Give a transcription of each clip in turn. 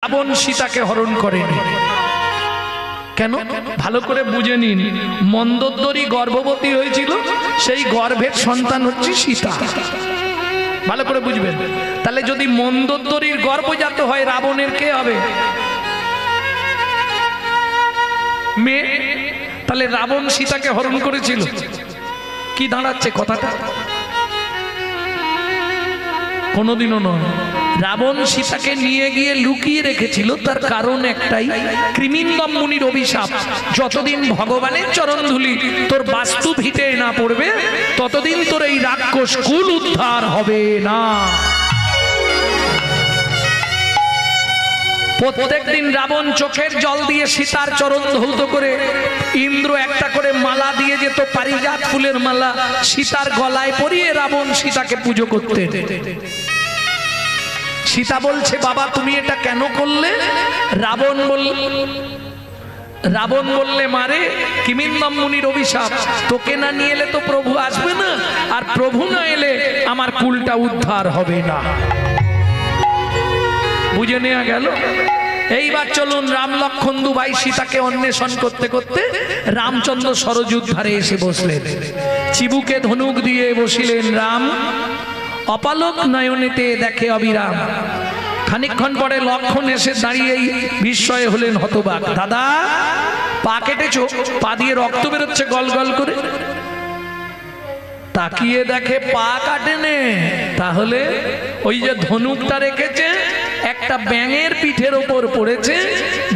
রাবণ সীতাকে হরণ করেনি কেন? ভালো করে বুঝে নিন। মন্দোদরী গর্ভবতী হয়েছিল, সেই গর্ভের সন্তান হচ্ছে সীতা। ভালো করে বুঝবেন। তাহলে যদি মন্দোদরীর গর্ভজাত হয়, রাবণের কে হবে? মেয়ে। তাহলে রাবণ সীতাকে হরণ করেছিল। কি দাঁড়াচ্ছে কথাটা? কোনোদিনও নয়। রাবণ সীতাকে নিয়ে গিয়ে লুকিয়ে রেখেছিল, তার কারণ একটাই, কৃমিন্দম মুনির অভিশাপ। যতদিন ভগবানের চরণধুলি তোর বাস্তু ভিটে না পড়বে, ততদিন তোর এই রাক্ষস কুল উদ্ধার হবে না। প্রত্যেক দিন রাবণ চোখের জল দিয়ে সীতার চরণ ধৌত করে, ইন্দ্র একটা করে মালা দিয়ে যেত, পারিজাত ফুলের মালা, সীতার গলায় পরিয়ে রাবণ সীতাকে পুজো করতে। সীতা বলছে, বাবা তুমি এটা কেন করলে? রাবণ বললে, মারে কিমিন্দম মুনির অভিশাপ, তোকে না নিয়ে এলে তো প্রভু আসবে না, আর প্রভু না এলে আমার কুলটা উদ্ধার হবে না। বুঝে নেওয়া গেল। এইবার চলুন, রাম লক্ষ্মণ দুভাই সীতাকে অন্বেষণ করতে করতে রামচন্দ্র সরযূর ধারে এসে বসলেন। চিবুকে ধনুক দিয়ে বসিলেন রাম, অপালক নয়নেতে দেখে অবিরাম। খানিকক্ষণ পরে লক্ষ্মণ এসে দাঁড়িয়েই বিস্ময়ে হলেন হতবাক। দাদা পা কেটেছো? পা দিয়ে রক্ত বেরোচ্ছে গল গল করে। তাকিয়ে দেখে পা কাটেনে, তাহলে ওই যে ধনুকটা রেখেছে একটা ব্যাঙের পিঠের ওপর পড়েছে,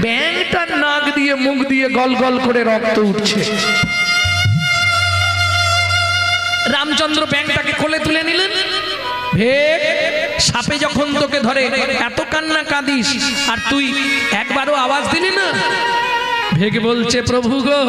ব্যাঙটার নাক দিয়ে মুখ দিয়ে গল গল করে রক্ত উঠছে। রামচন্দ্র ব্যাঙটাকে কোলে তুলে নিলেন। ভেক, সাপে যখন তোকে ধরে এত কান্না কাঁদিস, আর তুই একবারও আওয়াজ দিলি না? ভেক বলছে, প্রভু গো,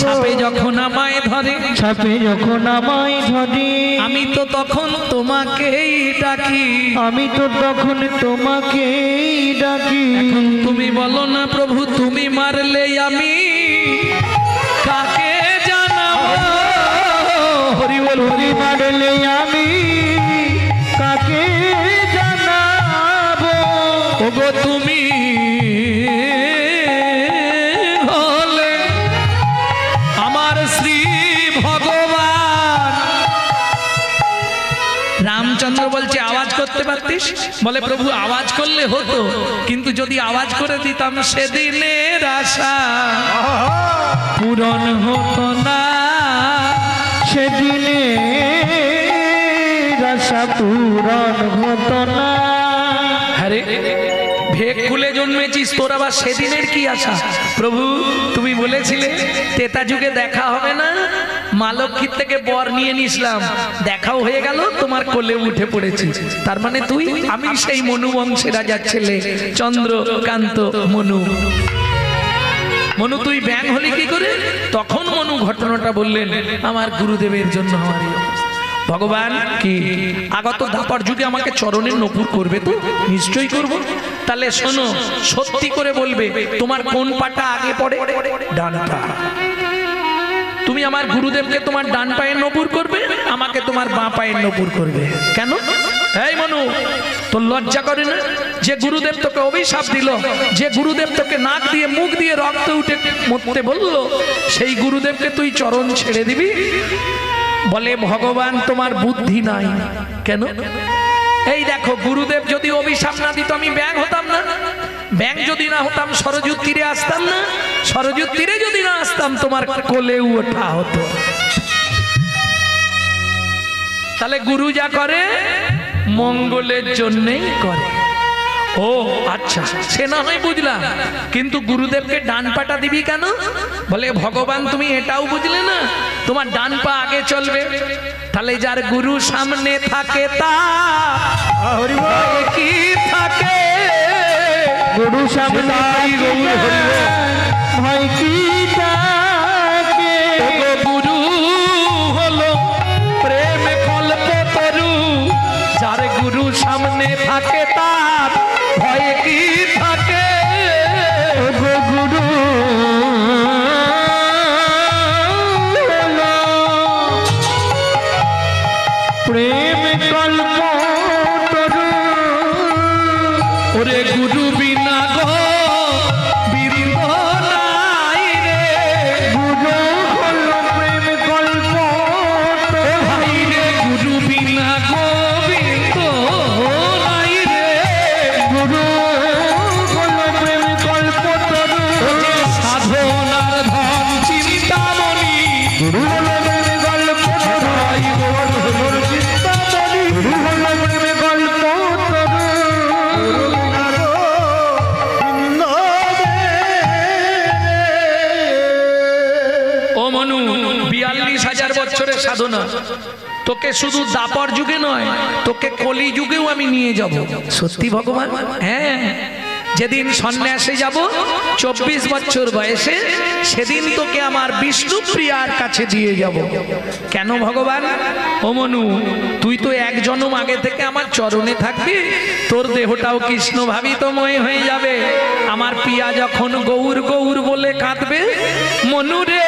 সাপে যখন আমায় ধরে, সাপে যখন আমায় ধরে, আমি তো তখন তোমাকেই ডাকি, আমি তো তখন তোমাকেই ডাকি। এখন তুমি বলো না প্রভু, তুমি মারলে আমি কাকে জানাবো? হরি বল, হরি মারলে আমি কাকে জানাবো? ওগো তুমি হলে আমার শ্রী ভগবান। রামচন্দ্র বলছে, আওয়াজ করতে পারতিস? বলে, প্রভু আওয়াজ করলে হতো, কিন্তু যদি আওয়াজ করে দিতাম সেদিনের আশা পূরণ হতো না, সেদিনের আশা পূরণ হতো না। আরে ভেক খুলে জন্মেছিস, তোর আবার সেদিনের কি আশা? প্রভু তুমি বলেছিলে তেতা যুগে দেখা হবে না, মা লক্ষ্মীর থেকে বর নিয়ে নিছিলাম, দেখাও হয়ে গেল, তোমার কোলে উঠে পড়েছি। তার মানে তুই, আমি সেই মনু বংশের রাজার ছেলে চন্দ্রকান্ত মনু। মনু তুই ব্যাং হলি কি করে? তখন মনু ঘটনাটা বললেন, আমার গুরুদেবের জন্য আমার এই অবস্থা। ভগবান কি আগত দাপর যুগে আমাকে চরণের নপুর করবে তো? নিশ্চয়ই করব। তাহলে শোনো, সত্যি করে বলবে, তোমার কোন পাটা আগে পড়ে? ডান পা। তুমি আমার গুরুদেবকে তোমার ডান পায়ের নপুর করবে, আমাকে তোমার বাঁ পায়ের নপুর করবে। কেন? এই মনু, তোর লজ্জা করে না? যে গুরুদেব তোকে অভিশাপ দিল, যে গুরুদেব তোকে নাক দিয়ে মুখ দিয়ে রক্ত উঠে মরতে বললো, সেই গুরুদেবকে তুই চরণ ছেড়ে দিবি? বলে, ভগবান তোমার বুদ্ধি নাই। কেন? এই দেখো, গুরুদেব যদি অভিশাপ না দিত আমি ব্যাং হতাম না, ব্যাং যদি না হতাম সরযূর তীরে আসতাম না, সরযূর তীরে যদি না আসতাম তোমার কোলে ওঠা হতো। তাহলে গুরু যা করে মঙ্গলের জন্যই করে। ও আচ্ছা, সে না হয় বুঝলাম, কিন্তু গুরুদেবকে ডান পাটা দিবি কেন? বলে, ভগবান তুমি এটাও বুঝলে না, তোমার ডান পা আগে চলবে। তাহলে যার গুরু সামনে থাকে তার কি থাকে? গুরু সামনে ভয় কি থাকে? গুরু হলো প্রেম কল্প তরু, যার গুরু সামনে থাকে তার ভয় কি থাকে? গুরু প্রেম কল্প তরু, ওরে গুরু বিনা গো বীরব নাই রে, গুরু হলো প্রেম কল্প ভাই রে গুরু বিনা গোবিন্দ নাই রে, গুরু হলো প্রেম কল্প তরু সাধনার ধন চিন্তামণি, গুরু হলো প্রেম কল্প তরু চিন্তামণি, গুরু হলো প্রেম কল্প ও মনু ৪২,০০০ বছরের সাধনা, তোকে শুধু দাপর যুগে নয়, তোকে কলি যুগেও আমি নিয়ে যাব। সত্যি ভগবান? হ্যাঁ, যেদিন সন্ন্যাসে যাব ২৪ বছর বয়সে, সেদিন তোকে আমার বিষ্ণুপ্রিয়ার কাছে দিয়ে যাব। কেন ভগবান? ও মনু, তুই তো এক জন্ম আগে থেকে আমার চরণে থাকবি, তোর দেহটাও কৃষ্ণ ভাবিতময় হয়ে যাবে। আমার প্রিয়া যখন গৌর গৌর বলে কাঁদবে, মনু রে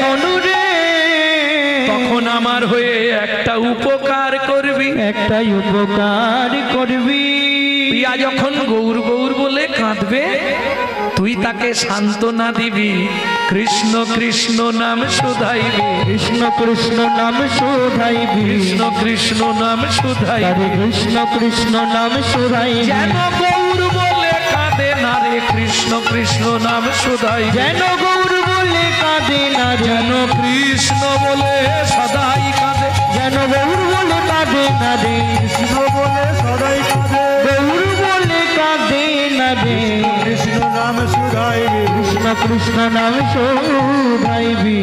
মনু রে, তখন আমার হয়ে একটা উপকার করবি, একটাই উপকার করবি। প্রিয়া যখন গৌর গৌর বলে কাঁদবে, তুই তাকে সান্ত্বনা দিবি, কৃষ্ণ কৃষ্ণ নাম শুধাইবি, কৃষ্ণ কৃষ্ণ নাম শোধাইবি, কৃষ্ণ কৃষ্ণ নাম শুধাইবি, হরে কৃষ্ণ কৃষ্ণ নাম শোধাইবি, যেন গৌর বলে কাঁদে না রে, কৃষ্ণ কৃষ্ণ নাম শুধাইবি, যেন গৌর বলে কাঁদে না রে, যেন কৃষ্ণ বলে সদাই কাঁদে, যেন গৌর বলে কাঁদে না রে, কৃষ্ণ বলে সদাই কাঁদে, গৌর বলে কাঁদে না রে, কৃষ্ণ নাম শুধাইবি, কৃষ্ণ কৃষ্ণ নাম শোধাইবি।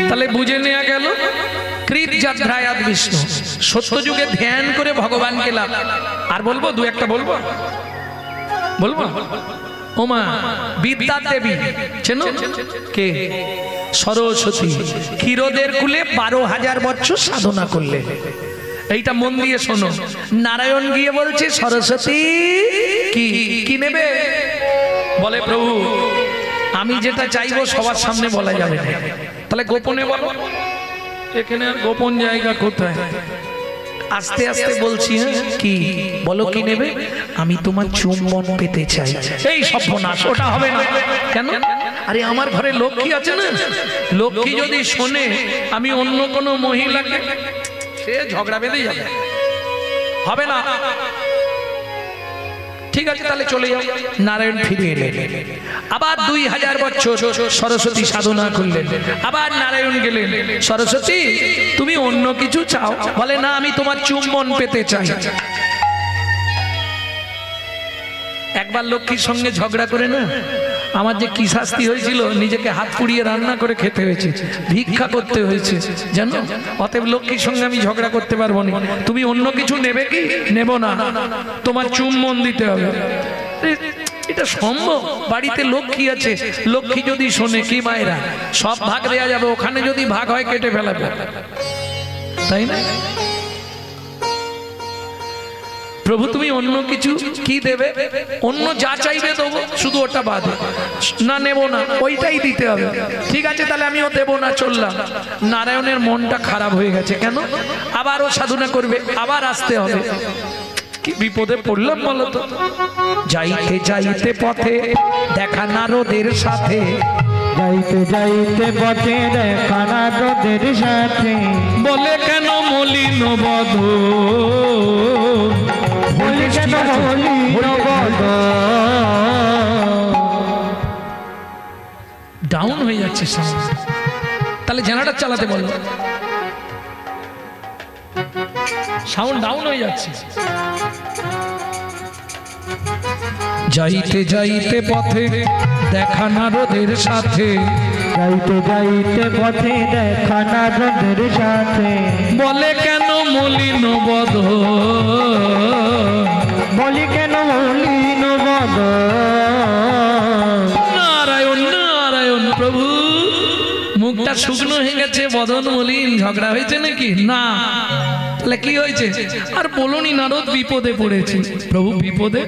তাহলে বুঝে নেওয়া গেল কৃত যাত্রায়াত বিষ্ণু, সত্য যুগে ধ্যান করে ভগবানকে লাভ। আর বলবো দু একটা বলবো বলবো ওমা বিদ্যা দেবী চেনো? কে? সরস্বতী। ক্ষীরদের কুলে ১২,০০০ বছর সাধনা করলে। এইটা মন দিয়ে শোনো। নারায়ণ গিয়ে বলছে সরস্বতী কি কি নেবে? বলে প্রভু আমি যেটা চাইবো সবার সামনে বলা যাবে না, তাহলে গোপনে বলো। এখানে আর গোপন জায়গা কোথায়? আস্তে আস্তে বলছি। কি বলো কি নেবে? আমি তোমার চুম্বন পেতে চাই। এই সর্বনাশ, ওটা হবে না। কেন? আরে আমার ঘরে লক্ষ্মী আছে না, লক্ষ্মী যদি শোনে আমি অন্য কোনো মহিলাকে, সে ঝগড়া বেঁধে যাবে, হবে না। ঠিক আছে তাহলে চলে যাও। নারায়ণ ফিরে এলেন, আবার ২০০০ বছর সরস্বতী সাধনা করলেন, আবার নারায়ণ গেলেন, সরস্বতী তুমি অন্য কিছু চাও? বলে না, আমি তোমার চুম্বন পেতে চাই। একবার লক্ষ্মীর সঙ্গে ঝগড়া করে না আমার যে কি শাস্তি হয়েছিল, নিজেকে হাত পুড়িয়ে রান্না করে খেতে হয়েছে, ভিক্ষা করতে হয়েছে জানো। অতএব লক্ষ্মীর সঙ্গে আমি ঝগড়া করতে পারবো না। তুমি অন্য কিছু নেবে কি? নেব না, তোমার চুম্বন দিতে হবে। এটা সম্ভব? বাড়িতে লক্ষ্মী আছে, লক্ষ্মী যদি শোনে, কি মায়েরা সব ভাগ দেয়া যাবে, ওখানে যদি ভাগ হয় কেটে ফেলাবে, তাই না? প্রভু তুমি অন্য কিছু কি দেবে? অন্য যা চাইবে দেবো, শুধু ওটা বাদে। না নেব না, ওইটাই দিতে হবে। ঠিক আছে তাহলে আমিও দেব না, চললাম। নারায়ণের মনটা খারাপ হয়ে গেছে। কেন? আবারও সাধনা করবে, আবার আসতে হবে। কি বিপদে পড়লাম বলো তো। যাইতে যাইতে পথে দেখা নারদের সাথে, যাইতে যাইতে পথে দেখা নারদের সাথে, বলে কেন মলিন বধ, বলে কেন মলিন বধ। ডাউন হয়ে যাচ্ছে সাউন্ড, তাহলে জেনারেটর চালাতে বলো। সাউন্ড ডাউন হয়ে যাচ্ছে। যাইতে যাইতে পথে দেখা নারদের সাথে, যাইতে যাইতে পথে দেখা নারদের সাথে, বলে কেন মলিন বধ, বলি কেন মলিন বধ। নারায়ণ নারায়ণ। প্রভু মুখটা শুকনো হয়ে গেছে, বদন মলিন, ঝগড়া হয়েছে নাকি? না। তাহলে কি হয়েছে? আর বলনি নারদ বিপদে পড়েছে। প্রভু বিপদে?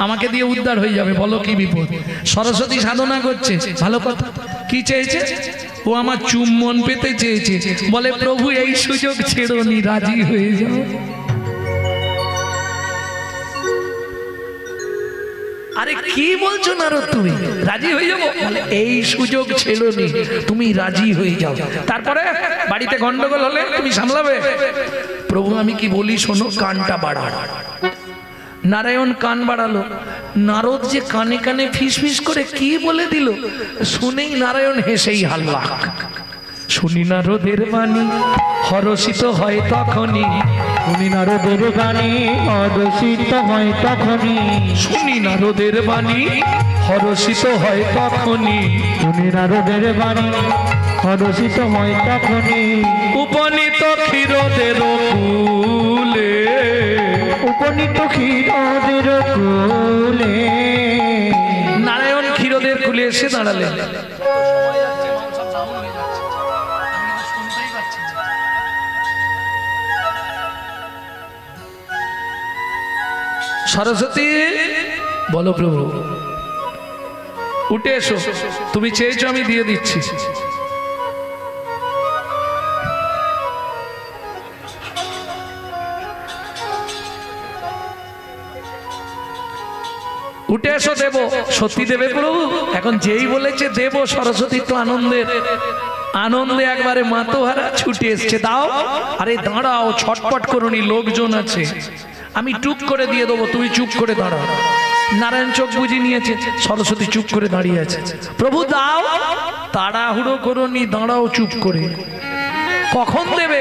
আমাকে দিয়ে উদ্ধার হয়ে যাবে, বলো কি বিপদ? সরস্বতী সাধনা করছে, ভালো কথা। কি চেয়েছে? ও আমার চুম্বন পেতে চেয়েছে। বলে প্রভু এই সুযোগ ছেড়োনি, রাজি হয়ে যাও। আরে কি বলছো নারদ, তুমি রাজি হয়ে যাবো? বলে এই সুযোগ ছেড়োনি, তুমি রাজি হয়ে যাও, তারপরে বাড়িতে গন্ডগোল হলে তুমি সামলাবে। প্রভু আমি কি বলি শোনো, কানটা বাড়া। নারায়ণ কান বাড়ালো, নারদ যে কানে কানে ফিস ফিস করে কি বলে দিল, শুনেই নারায়ণ হেসেই হাল্লা। শুনি নারদের বাণী হরষিত হয় তখনই, শুনি নারদের বাণী অদূষিত হয় তখনই, শুনি নারদের বাণী হরষিত হয় তখনই, শুনি নারদের বাণী অদূষিত হয় তখনই, উপনীত ক্ষীরদের কুলে, উপনীত ক্ষীরদের কোলে। নারায়ণ ক্ষীরদের কুলে এসে দাঁড়ালেন। সরস্বতী বলো প্রভু, উঠে এসো, তুমি চেয়েছো আমি দিয়ে দিচ্ছি। উঠে এসো, দেব, সত্যি দেবে প্রভু? এখন যেই বলেছে দেব, সরস্বতী তো আনন্দে একবারে মাতোহারা ছুটে এসছে, দাও। আরে দাঁড়াও, ছটপট করুনি, লোকজন আছে, আমি টুপ করে দিয়ে দেবো, তুমি চুপ করে দাঁড়াও। নারায়ণ চোখ বুঝে নিয়েছে, সরস্বতী চুপ করে দাঁড়িয়ে আছে। প্রভু দাও, তাড়াহুড়ো করুনি, দাঁড়াও চুপ করে। কখন দেবে?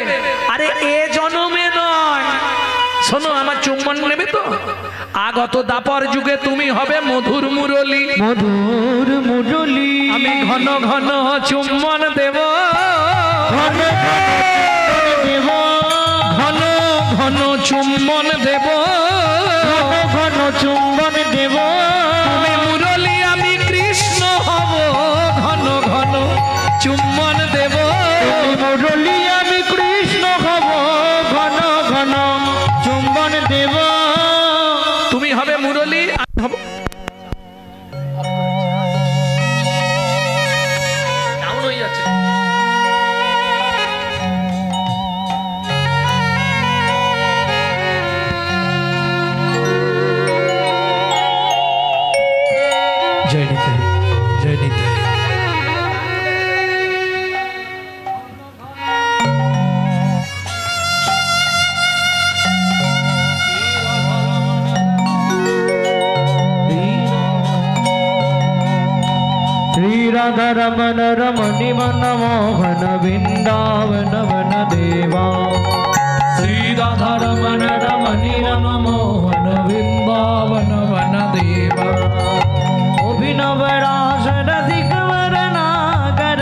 আরে এ জনমে নয়, শোনো আমার চুম্বন নেবে তো? আগত দাপর যুগে তুমি হবে মধুর মুরলী, মধুর মুরলী, আমি ঘন ঘন চুম্বন দেব, ঘন দেব, ঘন ঘন চুম্বন দেব, ঘন ঘন চুম্বন দেব। তুমি মুরলী আমি কৃষ্ণ হব, ঘন ঘন চুম্বন দেব, তুমি মুরলী আমি কৃষ্ণ হব, ঘন ঘন চুম্বন দেব। তুমি হবে মুরলী আমি হব। ডাউন হয়ে যাচ্ছে। জয় নিতাই, জয় নিতাই। श्री राधा रमन रमणि मन मोहन वृंदावन वन देवा, श्री राधा रमन रमणि रम मोहन वृंदावन वन देवा, अभिनव रास रसिक वरनागर,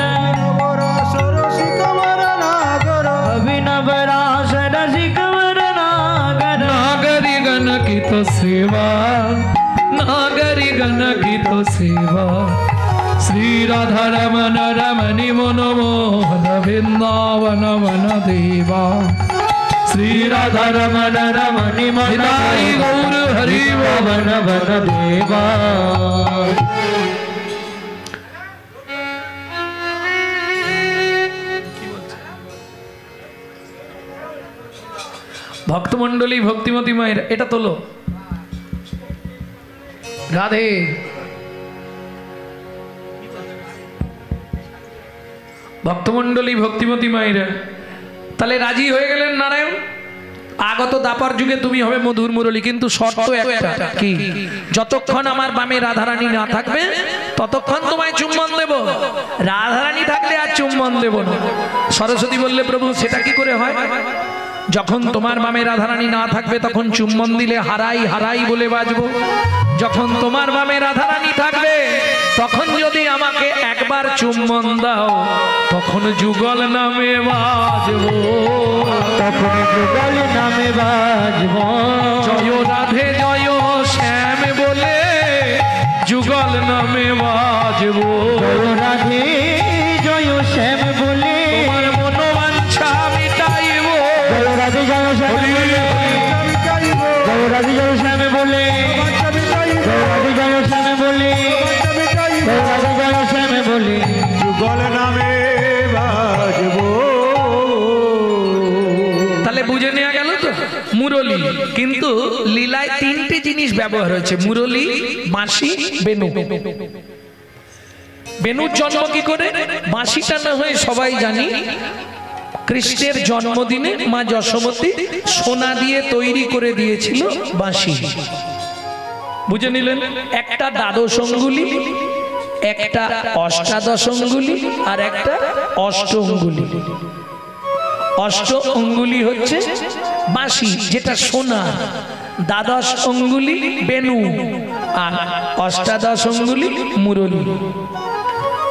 अभिनव रास रसिक वरनागर। नागरी गण की तो सेवा, नागरी गण की तो सेवा, श्री राधा रमन रमणि मनमोहन वृंदावन वन देवा, श्री राधा रमन रमणि मन हिताय गौर हरि वन वन देवा। ভক্তমণ্ডলী ভক্তিমতী মায়ের এটা তোলো, রাধে। ভক্তমণ্ডলী ভক্তিমতী মায়েরা তাহলে রাজি হয়ে গেলেন নারায়ণ। আগত দাপর যুগে তুমি হবে মধুর মুরলী, কিন্তু শর্ত একটা, কি? যতক্ষণ আমার বামে রাধারানী না থাকবে ততক্ষণ তোমায় চুম্বন দেব, রাধারানী থাকলে আর চুম্বন দেব না। সরস্বতী বললে প্রভু সেটা কি করে হয়? যখন তোমার বামে রাধারানী না থাকবে তখন চুম্বন দিলে হারাই হারাই বলে বাজবো, যখন তোমার বামে রাধারানী থাকবে তখন যদি আমাকে একবার চুম্বন দাও তখন যুগল নামে বাজবো, তখন যুগল নামে বাজবো। জয় রাধে জয় শ্যাম বলে যুগল নামে বাজবো, জয় রাধে জয় শ্যাম বলে তোমার মনোবাঞ্ছা মিটাইবো, জয় রাধে জয় শ্যাম বলে, জয় রাধে জয় শ্যাম বলে, জয় রাধে জয় শ্যাম বলে, জয় রাধে জয় শ্যাম বলে যুগল নামে বাজবো। তাহলে বুঝে নেওয়া গেল তো মুরলী। কিন্তু লীলায় তিনটি জিনিস জিনিস ব্যবহার হয়েছে, মুরলী, বাঁশি, বেনু। বেনুর জন্ম কি করে? বাঁশিটা না হয়ে সবাই জানি কৃষ্ণের জন্মদিনে মা যশোমতী সোনা দিয়ে তৈরি করে দিয়েছিল বাঁশি। বুঝে নিলেন? একটা দ্বাদশ অঙ্গুলি, একটা অষ্টাদশ অঙ্গুলি, আর একটা অষ্ট অঙ্গুলি। অষ্ট অঙ্গুলি হচ্ছে বাঁশি, যেটা সোনা। দ্বাদশ অঙ্গুলি বেনু, আর অষ্টাদশ অঙ্গুলি মুরলী।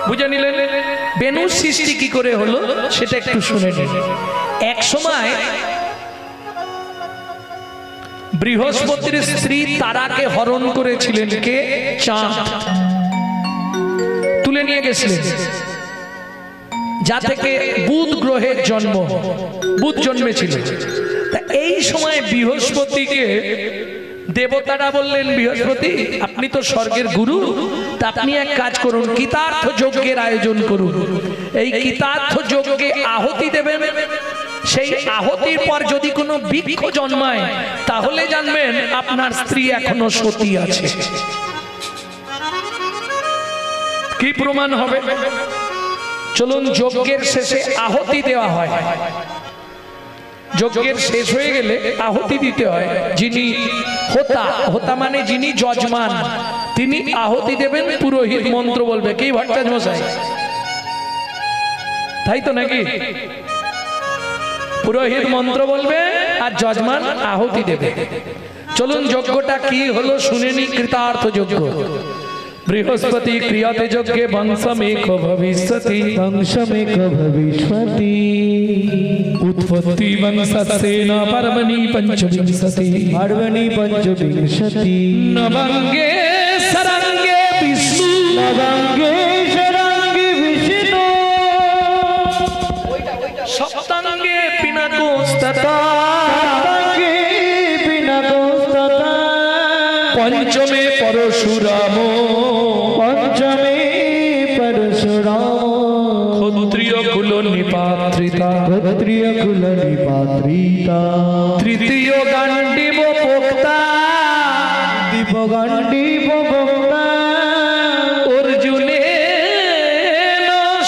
বুঝে নিলেন? বেনুর সৃষ্টি কি করে হলো সেটা একটু শুনে নিন। এক সময় বৃহস্পতির স্ত্রী তারাকে হরণ করেছিলেন কে? চাঁদ। তুলে নিয়ে গেছিলেন, যা থেকে বুধ গ্রহের জন্ম, বুধ জন্মেছিল। তা এই সময় বৃহস্পতিকে দেবতারা বললেন, বৃহস্পতি আপনি তো স্বর্গের গুরু, তা আপনি এক কাজ করুন, কৃতার্থ যজ্ঞের আয়োজন করুন। এই কৃতার্থ যজ্ঞে আহুতি দেবেন, সেই আহুতির পর যদি কোনো বৃক্ষ জন্মায় তাহলে জানবেন আপনার স্ত্রী এখনো সতী আছে। কি প্রমাণ হবে? চলুন, যজ্ঞের শেষে আহুতি দেওয়া হয়। যজ্ঞের শেষ হয়ে গেলে আহুতি দিতে হয়। যিনি হোতা, হোতা মানে যিনি যজমান, তিনি আহুতি দেবেন, পুরোহিত মন্ত্র বলবে। কি ভট্টাচার্য মশাই, তাই তো নাকি? পুরোহিত মন্ত্র বলবে আর যজমান আহুতি দেবে। চলুন, যজ্ঞটা কি হলো শুনে নি। কৃতার্থ যজ্ঞ। বৃহস্পতি ক্রিয়াতে যজ্ঞে বংশমেক ভবিষ্যতি, বংশমেক ভবিষ্যতি, উৎপত্তি বংশস্যেন পার্বণী পঞ্চবিংশতি, পার্বণী পঞ্চবিংশতি, নবঙ্গে সরঙ্গে বিষ্ণু, নবঙ্গে সরঙ্গে বিষ্ণু, সপ্তাঙ্গে পিনাকোস্ততা, সপ্তাঙ্গে পিনাকোস্ততা, পঞ্চমে পরশুরাম, পঞ্চমে পরশুরাম, ক্ষত্রিয় কুল নিপাত্রিতা, ক্ষত্রিয় কুল নিপাত্রিতা, তৃতীয় গান্ডীব পোক্তা, দীপগান্ডীব ভোক্তা, অর্জুনেন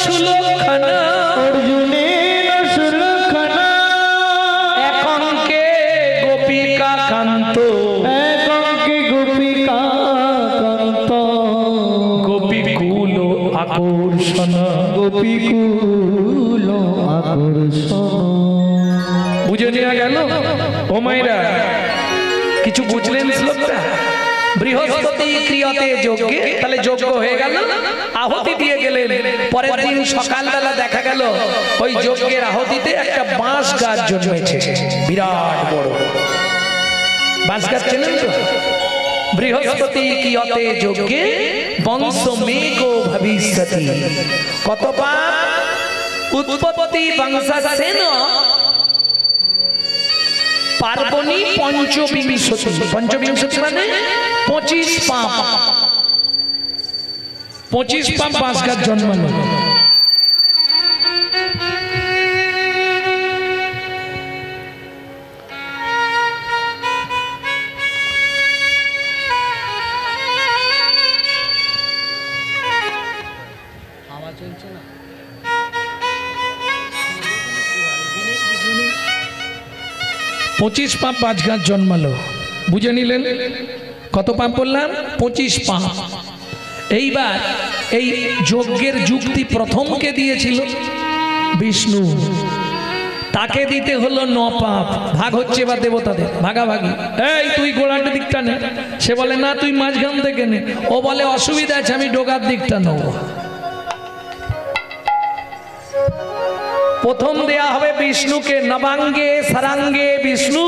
সুলক্ষণা, অর্জুনেন সুলক্ষণা, একাঙ্কে গোপিকা কান্ত, একাঙ্কে গোপিকা কান্ত, গোপীকুল আকর্ষণ, গোপীকুল আকর্ষণ। বুঝে নেওয়া গেল? ও মাইরা, কিছু বুঝলেন শ্লোকটা? বৃহস্পতি ক্রিয়াতে যজ্ঞে, তাহলে যজ্ঞ হয়ে গেল, আহুতি দিয়ে গেলেন। পরের দিন সকালবেলা দেখা গেল ওই যজ্ঞের আহুতিতে একটা বাঁশ গাছ জন্মেছে, বিরাট বড় বাঁশ গাছ। চেনেন তো? বৃহস্পতি ক্রিয়াতে যজ্ঞে বংশমেক ভবিষ্যতি। কত পাপ? উৎপত্তি বংশস্যেন পার্বণী পঞ্চবিংশতি। পঞ্চবিংশতি মানে 25 পাপ। 25 পাপ বাঁশ গাছ জন্মানো। হাওয়া চলছে না? 25 পাপ বাঁশ গাছ জন্মালো। বুঝে নিলেন? কত পাপ বললাম? 25 পাপ। এইবার এই যজ্ঞের যুক্তি প্রথমকে দিয়েছিল বিষ্ণু, তাকে দিতে হলো 9 পাপ। ভাগ হচ্ছে এবার দেবতাদের, ভাগাভাগি। এই তুই গোড়ার দিকটা নে, সে বলে না তুই মাঝখান থেকে নে, ও বলে অসুবিধা আছে আমি ডোগার দিকটা নেব। প্রথম দেয়া হবে বিষ্ণুকে, নবাঙ্গে সারাঙ্গে বিষ্ণু।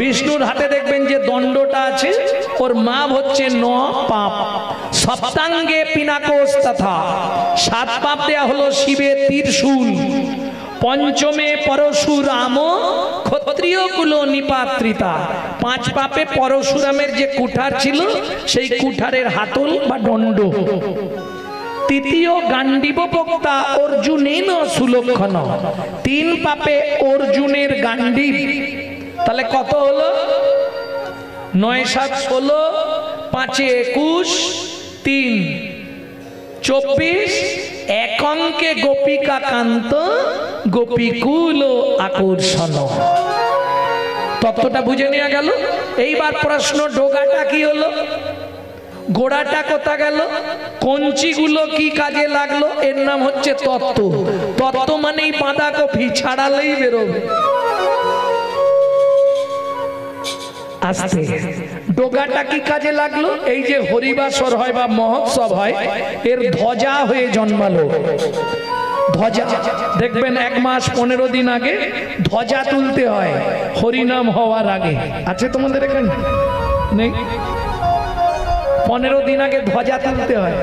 বিষ্ণুর হাতে দেখবেন যে দণ্ডটা আছে, ওর মাপ হচ্ছে 9 পাপ। সপ্তাঙ্গে পিনাকোস তথা 7 পাপ দেয়া হলো শিবের ত্রিশূল। পঞ্চমে পরশুরাম ক্ষত্রিয় কুল নিপাত্রিতা। 5 পাপে পরশুরামের যে কুঠার ছিল সেই কুঠারের হাতল বা দণ্ড। তৃতীয় গান্ডীব বক্তা অর্জুনেন সুলক্ষণ। 3 পাপে অর্জুনের গান্ডীব। তাহলে কত হলো? 9 7 16, 5 21, 3 24, এক অঙ্কে গোপিকা কান্ত গোপীকুল আকর্ষণ। তত্ত্বটা বুঝে নেওয়া গেল। এইবার প্রশ্ন, ডোগাটা কি হলো, গোড়াটা কোথা গেল, কঞ্চিগুলো কি কাজে লাগলো? এর নাম হচ্ছে তত্ত্ব। তত্ত্ব মানেই বাঁধাকপি, ছাড়ালেই বেরোবে। আস্তে, ডোগাটা কি কাজে লাগলো? এই যে হরিবাসর হয় বা মহোৎসব হয়, এর ধ্বজা হয়ে জন্মালো। ধ্বজা দেখবেন 1 মাস 15 দিন আগে ধ্বজা তুলতে হয় হরিনাম হওয়ার আগে। আছে তোমাদের এখানে? নেই? 15 দিন আগে ধ্বজা তুলতে হয়।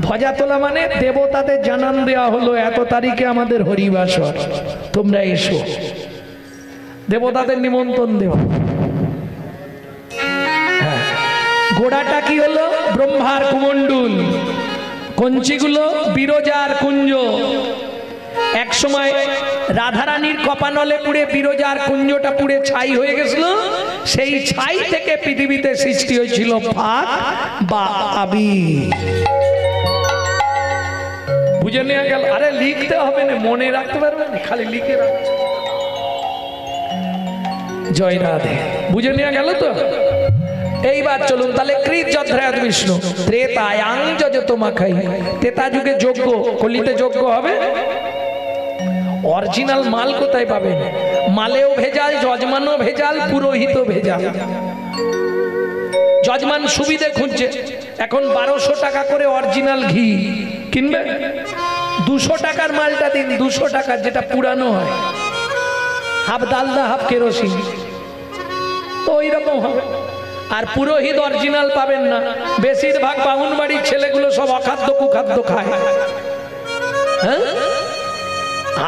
ধ্বজা তোলা মানে দেবতাদের জানান দেওয়া হলো এত তারিখে আমাদের হরিবাসর, তোমরা এসো। দেবতাদের নিমন্ত্রণ দেওয়া। গোড়াটা কি হলো? ব্রহ্মার কুমণ্ডুল। কঞ্চিগুলো বিরজার কুঞ্জ। এক সময় রাধারানীর কপানলে পুড়ে বিরজার কুঞ্জটা পুড়ে ছাই হয়ে গেছিল। সেই ছাই থেকে পৃথিবীতে সৃষ্টি হয়েছিল ফাগ বা আবির। বুঝে নেওয়া গেল? আরে লিখতে হবে না, মনে রাখতে পারবে না, খালি লিখে রাখতে। জয় রাধে। বুঝে নেওয়া গেল তো? এইবার চলুন তাহলে কৃত যত্রায়ত বিষ্ণু ত্রেতায়াং যজতমা খাই। তেতা যুগে যজ্ঞ, কলিতে যজ্ঞ হবে। অরিজিনাল মাল কোথায় পাবেন? মালেও ভেজাল, যজমানও ভেজাল, পুরোহিতও ভেজাল। যজমান সুবিধে খুঁজছে, এখন 1200 টাকা করে অরিজিনাল ঘি কিনবে। 200 টাকার মালটা দিন, 200 টাকার, যেটা পুরানো হয়। হাফ ডালদা হাফ কেরোসিন, তো ওই রকম হবে। আর পুরোহিত অরিজিনাল পাবেন না। বেশিরভাগ বামুন বাড়ির ছেলেগুলো সব অখাদ্য কুখাদ্য খায়। হ্যাঁ,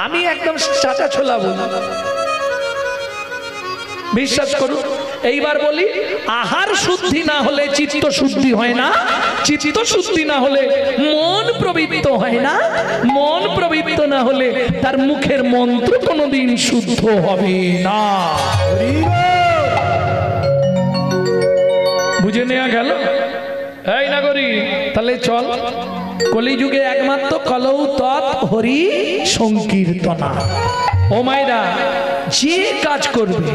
আমি একদম চাচা ছোলা বলি, বিশ্বাস করুন। এইবার বলি, আহার শুদ্ধি না হলে চিত্ত শুদ্ধি হয় না, চিত্ত শুদ্ধি না হলে মন প্রবৃত্ত হয় না, মন প্রবৃত্ত না হলে তার মুখের মন্ত্র কোনোদিন শুদ্ধ হবে না। বুঝে নেওয়া গেল? এই নাগরী, তাহলে চল। কলিযুগে একমাত্র কলৌ তৎ হরি সংকীর্তনা। ও মায়েরা, যে কাজ করবে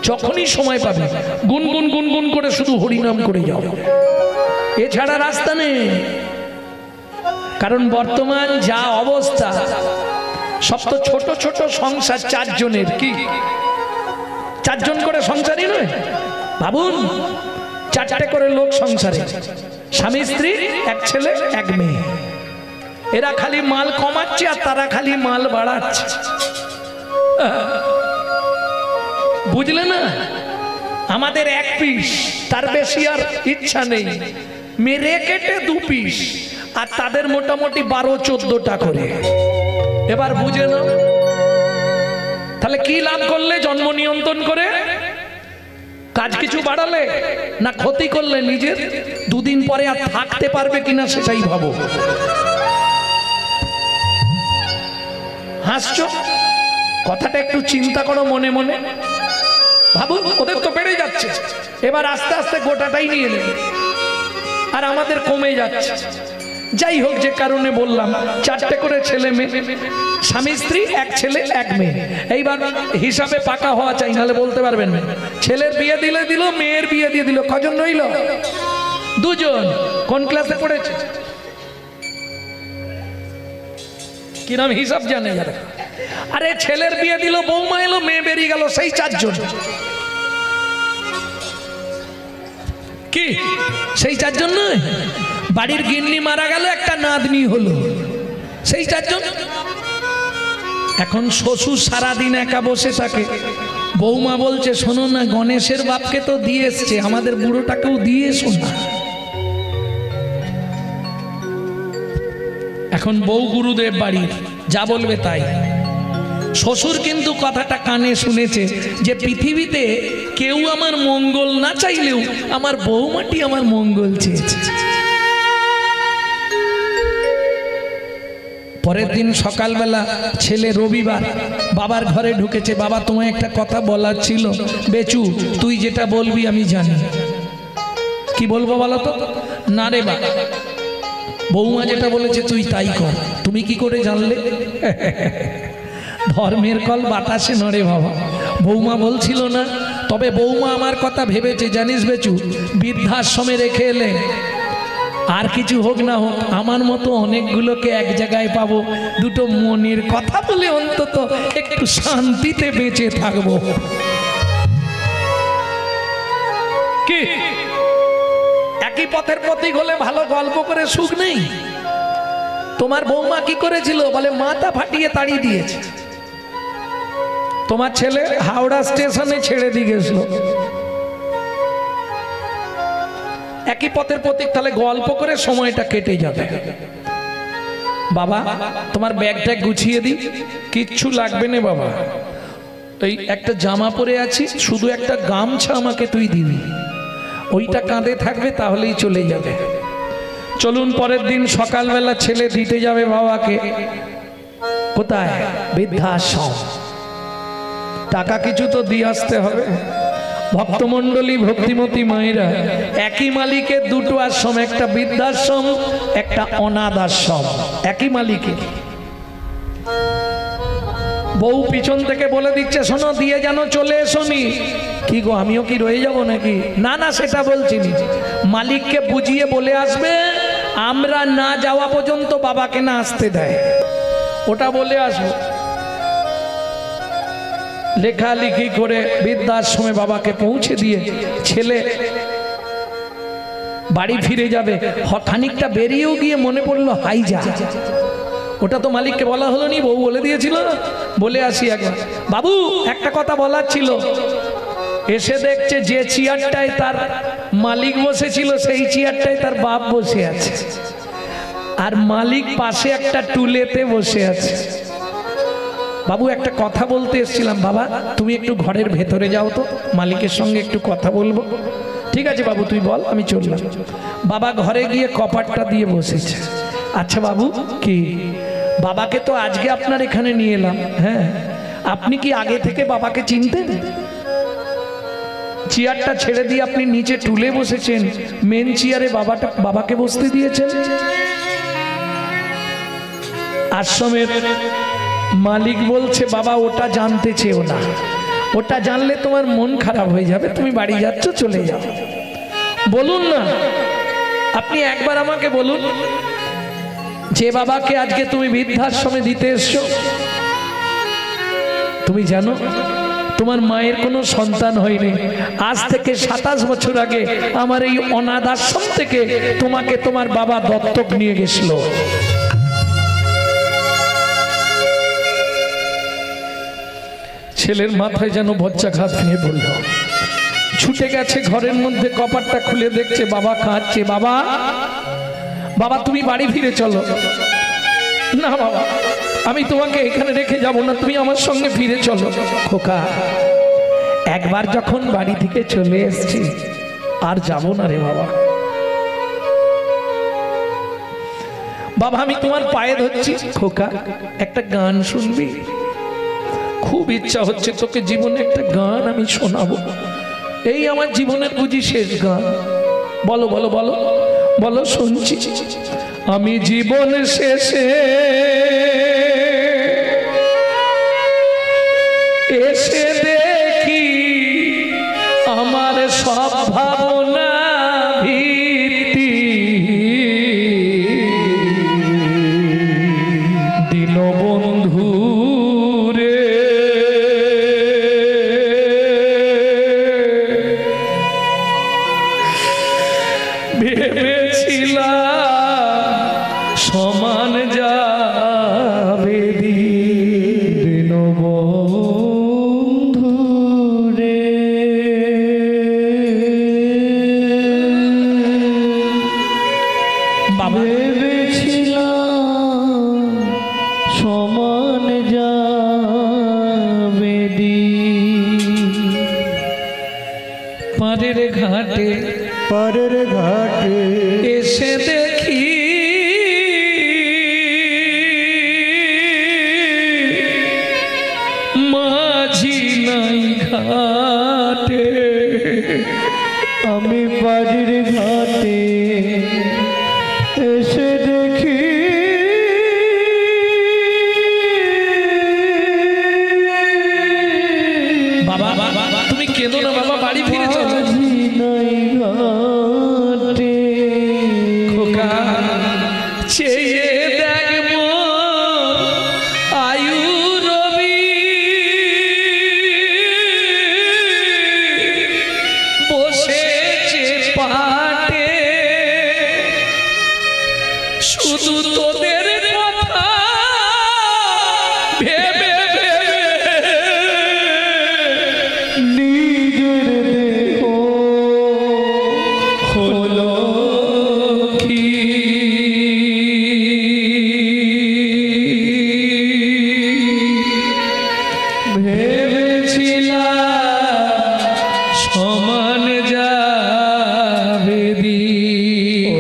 যখনই সময় পাবে গুনগুন গুনগুন করে শুধু হরিনাম করে যাও, এছাড়া রাস্তা নেই। কারণ বর্তমান যা অবস্থা, সব তো ছোট ছোট সংসার, 4 জনের। কি 4 জন করে সংসারই নয়? ভাবুন, 4টে করে লোক সংসারে, স্বামী স্ত্রী, 1 ছেলে 1 মেয়ে। এরা খালি মাল কমাচ্ছে আর তারা খালি মাল বাড়াচ্ছে। বুঝলে না? আমাদের 1 পিস, তার বেশি আর ইচ্ছা নেই। মেরে কেটে 2 পিস, আর তাদের মোটামুটি 12-14টা করে। এবার বুঝে নাও, তাহলে কি লাভ করলে জন্ম নিয়ন্ত্রণ করে? কাজ কিছু বাড়ালে না ক্ষতি করলে নিজের? 2 দিন পরে আর থাকতে পারবে কিনা সেটাই ভাবো। হাসছো, কথাটা একটু চিন্তা করো মনে মনে। ভাবো, ওদের তো বেড়ে যাচ্ছে, এবার আস্তে আস্তে গোটাটাই নিয়ে নেবে, আর আমাদের কমে যাচ্ছে। যাই হোক, যে কারণে বললাম, 4টে করে ছেলে মেয়ে, স্বামী স্ত্রী, 1 ছেলে 1 মেয়ে। এইবার হিসাবে পাকা হওয়া চাই, নাহলে বলতে পারবেন না। ছেলের বিয়ে দিলে দিল, মেয়ের বিয়ে দিয়ে দিল, কজন রইল? 2 জন। কোন ক্লাসে পড়েছে? কি নাম? হিসাব জানে যারা। আরে ছেলের বিয়ে দিল, বৌমা এলো, মেয়ে বেরিয়ে গেল, সেই 4 জন। কি সেই 4 জন নয়? বাড়ির গিন্নি মারা গেল, একটা নাতনি হলো, সেই 4 জন। এখন শ্বশুর সারাদিন একা বসে থাকে, বৌমা বলছে, শোনো না, গণেশের বাপকে তো দিয়ে এসছে, আমাদের বুড়োটাকেও দিয়ে এসো না। এখন বউ গুরুদেব বাড়ির, যা বলবে তাই। শ্বশুর কিন্তু কথাটা কানে শুনেছে যে পৃথিবীতে কেউ আমার মঙ্গল না চাইলেও আমার বৌমাটি আমার মঙ্গল চেয়েছে। পরের দিন সকালবেলা ছেলে রবিবার বাবার ঘরে ঢুকেছে। বাবা তোমায় একটা কথা বলার ছিল। বেচু তুই যেটা বলবি আমি জানি। কি বলবো বলো তো? না রে বা, বৌমা যেটা বলেছে তুই তাই কর। তুমি কি করে জানলে? ধর্মের কল বাতাসে নড়ে বাবা, বৌমা বলছিল না। তবে বৌমা আমার কথা ভেবেছে জানিস বেচু, বৃদ্ধাশ্রমে রেখে এলে আর কিছু হোক না হোক আমার মতো অনেকগুলোকে এক জায়গায় পাবো, দুটো মনের কথা বলে অন্তত একটু শান্তিতে বেঁচে থাকবো। কি একই পথের প্রতীক হলে ভালো গল্প করে সুখ নেই? তোমার বৌমা কি করেছিল বলে, মাথা ফাটিয়ে তাড়িয়ে দিয়েছে। তোমার ছেলে হাওড়া স্টেশনে ছেড়ে দিয়ে গেছিল। একই পথের প্রতীক, তাহলে গল্প করে সময়টা কেটে যাবে। বাবা তোমার ব্যাগটা গুছিয়ে দিই। কিচ্ছু লাগবে না বাবা, এই একটা জামা পরে আছি, শুধু একটা গামছা আমাকে তুই দিবি, ওইটা কাঁধে থাকবে, তাহলেই চলে যাবে। চলুন পরের দিন সকালবেলা ছেলে দিতে যাবে বাবাকে। কোথায়? বৃদ্ধাশ্রম। টাকা কিছু তো দিয়ে আসতে হবে। ভক্তমণ্ডলী ভক্তিমতী মায়েরা, একই মালিকের দুটো আশ্রম, একটা বৃদ্ধাশ্রম একটা অনাথ আশ্রম, একই মালিকের। বউ পিছন থেকে বলে দিচ্ছে শোনো দিয়ে যেন চলে এসোনি। কি গো আমিও কি রয়ে যাব নাকি? না না সেটা বলছি না, মালিককে বুঝিয়ে বলে আসবে আমরা না যাওয়া পর্যন্ত বাবাকে না আসতে দেয়, ওটা বলে আসবো। লেখালেখি করে বৃদ্ধাশ্রমে বাবাকে পৌঁছে দিয়ে ছেলে বাড়ি ফিরে যাবে। খানিকটা বেরিয়েও গিয়ে মনে পড়লো হাইজা, ওটা তো মালিককে বলা হলো নি, বউ বলে দিয়েছিল। বলে আসি একবার। বাবু একটা কথা বলার ছিল। এসে দেখছে যে চেয়ারটায় তার মালিক বসেছিল সেই চেয়ারটায় তার বাপ বসে আছে, আর মালিক পাশে একটা টুলেতে বসে আছে। বাবু একটা কথা বলতে এসেছিলাম। বাবা তুমি একটু ঘরের ভেতরে যাও তো, মালিকের সঙ্গে একটু কথা বলবো। ঠিক আছে বাবু তুই বল, আমি চললাম। বাবা ঘরে গিয়ে কপাটটা দিয়ে বসেছে। আচ্ছা বাবু কি, বাবাকে তো আজকে আপনার এখানে নিয়ে এলাম, হ্যাঁ আপনি কি আগে থেকে বাবাকে চিনতেন? চেয়ারটা ছেড়ে দিয়ে আপনি নিচে টুলে বসেছেন, মেন চেয়ারে বাবাকে বসতে দিয়েছেন। আশ্রমের মালিক বলছে বাবা ওটা জানতে চেও না, ওটা জানলে তোমার মন খারাপ হয়ে যাবে, তুমি বাড়ি যাচ্ছ চলে যাও। বলুন না, আপনি একবার আমাকে বলুন যে বাবাকে আজকে তুমি বৃদ্ধাশ্রমে দিতে এসছো, তুমি জানো তোমার মায়ের কোনো সন্তান হয়নি। আজ থেকে 27 বছর আগে আমার এই অনাথ আশ্রম থেকে তোমাকে তোমার বাবা দত্তক নিয়ে গেছিল। ছেলের মাথায় যেন বজ্রাঘাত নিয়ে পড়ল, ছুটে গেছে ঘরের মধ্যে, কপাটটা খুলে দেখছে বাবা কাঁদছে। বাবা বাবা তুমি বাড়ি ফিরে চলো। না বাবা আমি তোমাকে এখানে রেখে যাব না, তুমি আমার সঙ্গে ফিরে চলো। খোকা একবার যখন বাড়ি থেকে চলে এসেছি আর যাব না রে বাবা। বাবা আমি তোমার পায়ে ধরছি। খোকা একটা গান শুনবি? খুব ইচ্ছা হচ্ছে তোকে জীবনে একটা গান আমি শোনাবো, এই আমার জীবনের বুঝি শেষ গান। বলো বলো বলো বলো, শুনছি। আমি জীবন শেষে এসে দেখি আমার সব ভাবনা ভিত্তি, দীনবন্ধু রে ভেবেছিলাম সমান যাবে দীনবন্ধু রে। বাবা ভেবেছিলাম সমান যাবে পারের ঘাটে, পারের ঘাটে এসে দেখি লক্ষ্মী ভেবেছিলাম সমান যাবে দিন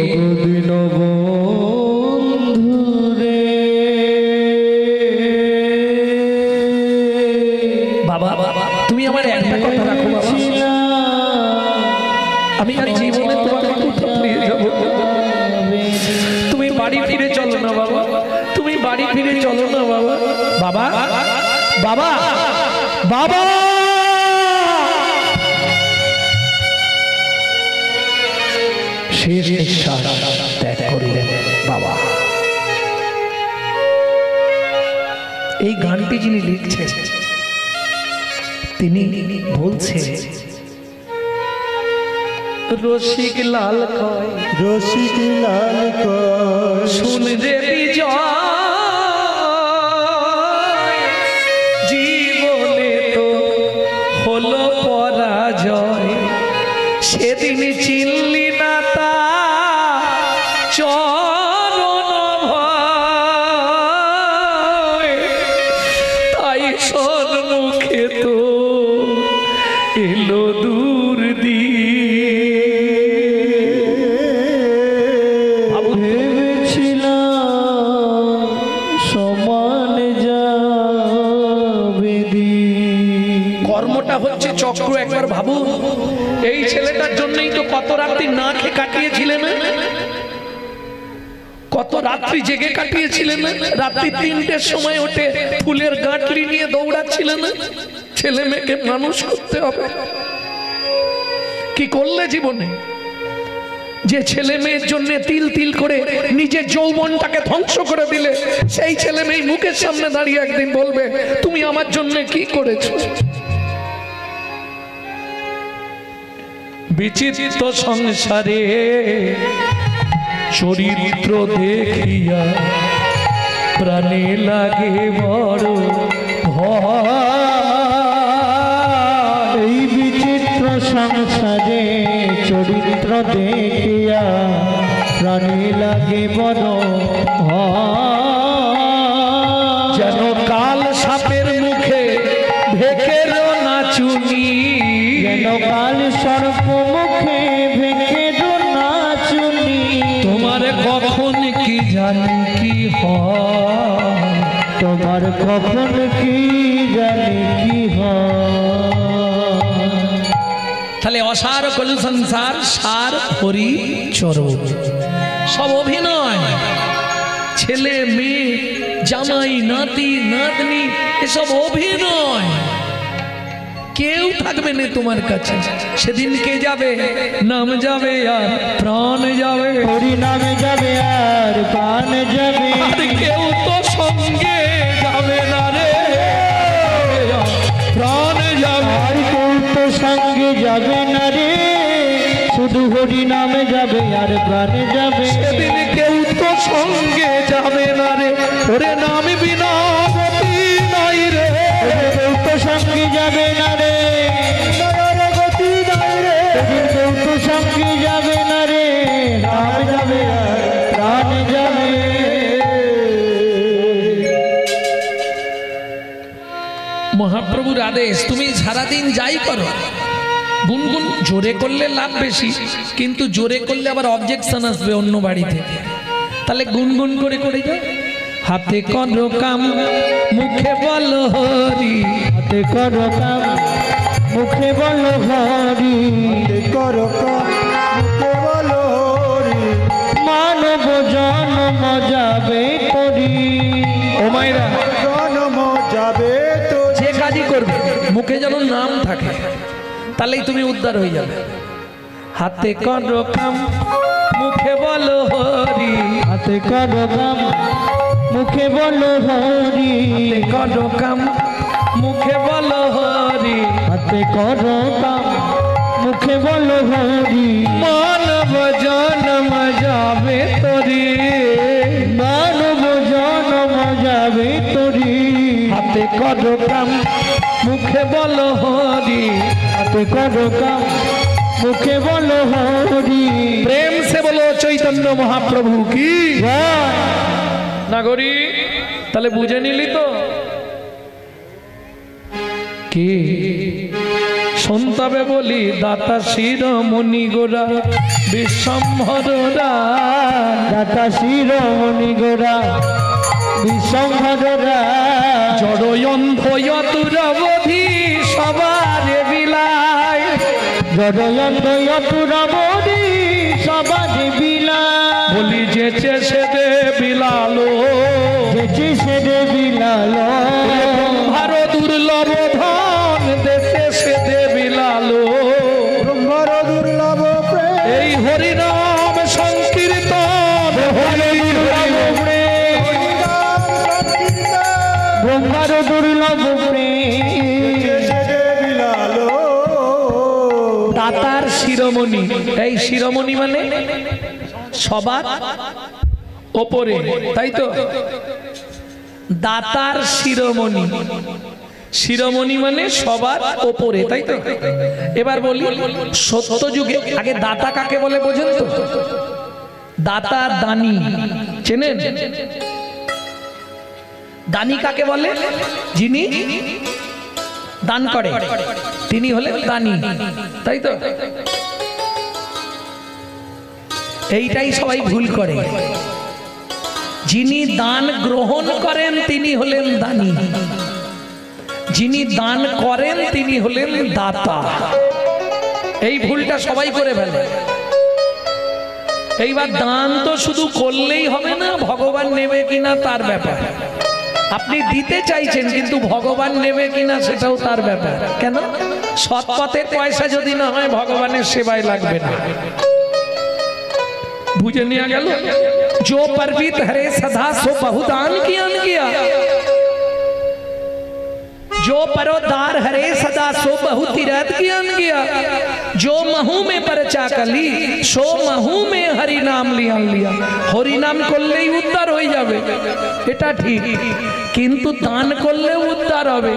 বাবা তুমি আমার একটা কথা রাখো বাবা, আমি আর জীবনে তোমাকে কোথাও নিয়ে যাব। তুমি বাড়ি ফিরে চলো না বাবা, তুমি বাড়ি ফিরে চলো না বাবা। বাবা বাবা বাবা শেষ নিঃশ্বাস ত্যাগ করিলেন বাবা। এই গানটি যিনি লিখছেন তিনি বলছেন রসিক লাল কয়, রসিক লাল কয়, শুন রে বিজয়, জীবনে তো হলো পরাজয়, সেদিন চিনলি না তা চরণ ভয়, তাই সন্মুখে তো এলো দূর দিয়ে। কর্মটা হচ্ছে চক্র। একবার ভাবুন, এই ছেলেটার জন্যই তো কত রাত্রি না খেয়ে কাটিয়েছিলেন, কত রাত্রি জেগে কাটিয়েছিলেন, রাত্রি 3টের সময় ওঠে ফুলের গাঁটলি নিয়ে দৌড়াচ্ছিলেন। ছেলে মেয়েকে মানুষ করতে হবে, কি করলে জীবনে? যে ছেলে মেয়ের জন্য তিল তিল করে নিজের যৌবনটাকে ধ্বংস করে দিলে, সেই ছেলে মেয়ে মুখের সামনে দাঁড়িয়ে একদিন বলবে তুমি আমার জন্য কি করেছো। বিচিত্র সংসারে চরিত্র দেখিয়া প্রাণে লাগে বড় ভয়। এই বিচিত্র সংসারে চরিত্র দেখিয়া প্রাণে লাগে বড় ভয়। যেন কাল সাপের মুখে ভেকের নাচুনি, যেন কাল সর্প মুখে ভেকের নাচুনি। তোমার কখন কি জানি কি হয়, তোমার কখন কি জানি কি হয়। তাহলে অসার কলু সংসার সার হরি চরণ, সব অভিনয়। ছেলে মেয়ে জামাই নাতি নাতনি এসব অভিনয়, কেউ থাকবে না তোমার কাছে। সেদিন কে যাবে? নাম যাবে আর প্রাণ যাবে, হরি নামে যাবে আর প্রাণ যাবে। আর কেউ তো সঙ্গে যাবে না রে, প্রাণ যাবে। আর কেউ তো সঙ্গে যাবে না রে, শুধু হরি নামে যাবে আর প্রাণ যাবে। সেদিন কেউ তো সঙ্গে যাবে না রে, ওরে নাম বিনা গতি নাই রে। কেউ তো সঙ্গে যাবে না রে, গতি নাই রে। কেউ তো সঙ্গে যাবে না রে, নাম যাবে আর প্রাণ যাবে। মহাপ্রভুর আদেশ, তুমি সারাদিন যাই করো গুনগুন, জোরে করলে লাভ বেশি, কিন্তু জোরে করলে আবার অবজেকশন আসবে অন্য বাড়ি থেকে। তাহলে গুনগুন করে করে যাও। হাতে করো কাম মুখে বলো হরি, হাতে করো কাম মুখে বলো হরি। করো মুখে বলো হরি, মানব জন্ম যাবে তরি। ও মায়েরা, জন্ম যাবে তো। যে কাজই করবে মুখে যেন নাম থাকে, তাহলেই তুমি উদ্ধার হয়ে যাবে। হাতে করো কাম মুখে বলো হরি, হাতে করো কাম মুখে বলো হরি। হাতে করো কাম মুখে বলো হরি, হাতে করো কাম মুখে বলো হরি। মানব জন্ম যাবে তরি, মানব জন্ম যাবে তরি। হাতে করো কাম মুখে বলো হরি, হাতে করো কাম মুখে বলো হরি। প্রেম সে বলো চৈতন্য মহাপ্রভু কি নাগরী। তাহলে বুঝে নিলি তো কি সন্তাবে বলি দাতা শিরোমণি গোরা বিশ্বম্ভরা দাতা শিরোমণি গোরা বিশ্বম্ভরা জড়য়ন্ধয়তুরবধি সবার বিলায় জড়য়ন্তয়তুরবধি সবার বিলায় বলি যেচে সে দে বিলালো যেচে সে দে বিলালো ব্রহ্মার দুর্লভ ধন দেশে সে দে বিলালো ব্রহ্মর দুর্লভ প্রেম এই হরিনাম সংকীর্তন হরি হরি ব্রহ্মার দুর্লভ প্রেম বিলালো দাতার শিরোমণি। এই শিরোমণি মানে সবার ওপরে, তাই তো? দাতার শিরোমণি, শিরোমণি মানে সবার ওপরে, তাই তো? এবার বলি সত্য যুগে আগে দাতা কাকে বলে বোঝেন তো? দাতা দানী চেনেন? দানী কাকে বলে? যিনি দান করে তিনি হলেন দানী, তাই তো? এইটাই সবাই ভুল করে। যিনি দান গ্রহণ করেন তিনি হলেন দানী, যিনি দান করেন তিনি হলেন দাতা। এই ভুলটা সবাই করে ফেলে। এইবার দান তো শুধু করলেই হবে না, ভগবান নেবে কিনা তার ব্যাপার। আপনি দিতে চাইছেন কিন্তু ভগবান নেবে কিনা সেটাও তার ব্যাপার। কেন? সৎ পথের পয়সা যদি না হয় ভগবানের সেবায় লাগবে না। বুঝে নিয়ে গেল जो परवित हरे सदा सो बहुदान किया जो परोदार हरे सदा सो बहु तीरथ किया जो महू में परचा कली सो महू में हरि नाम लिया हरि नाम করলেই উদ্ধার হয়ে যাবে এটা ঠিক, কিন্তু দান করলে উদ্ধার হবে,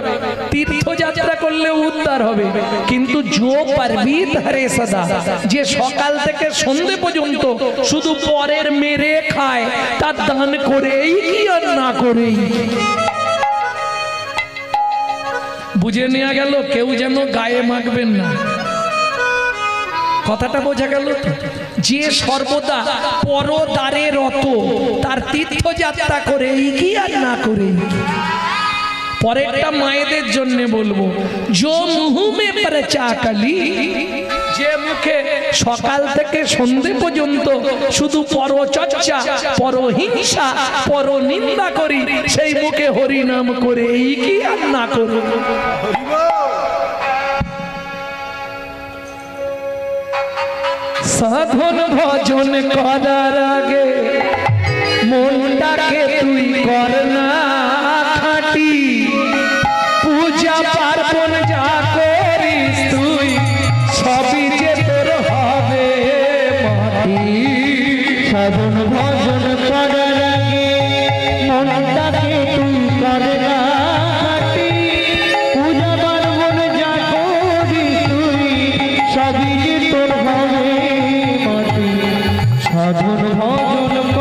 তীর্থযাত্রা করলে উদ্ধার হবে, কিন্তু जो परवित हरे सदा যে সকাল থেকে সন্ধ্যে পর্যন্ত শুধু পরের মেরে খায় তার দান করেই কি আর না করেই। বুঝে নেওয়া গেল? কেউ যেন গায়ে মাখবেন না, কথাটা বোঝা গেল? যে সর্বদা পরদারে রত তার তীর্থযাত্রা করে কি আর না করে। পরেরটা মায়েদের জন্য বলবো, जो मुँह में परचा कली যে মুখে সকাল থেকে সন্ধ্যে পর্যন্ত শুধু পরচর্চা পরহিংসা পরনিন্দা করি সেই মুখে হরি নাম করে কি আর না করে। সাধন ভজন করার আগে মনটাকে তুই কর না খাঁটি, পূজা পার্বণ যা করিস তুই সবই যে তোর হবে মাটি। সাধন ভজন করার আগে মনটাকে তুই কর না খাঁটি, পূজা পার্বণ যা করিস তুই সবই যে তোর হবে মাটি। সাধন ভজন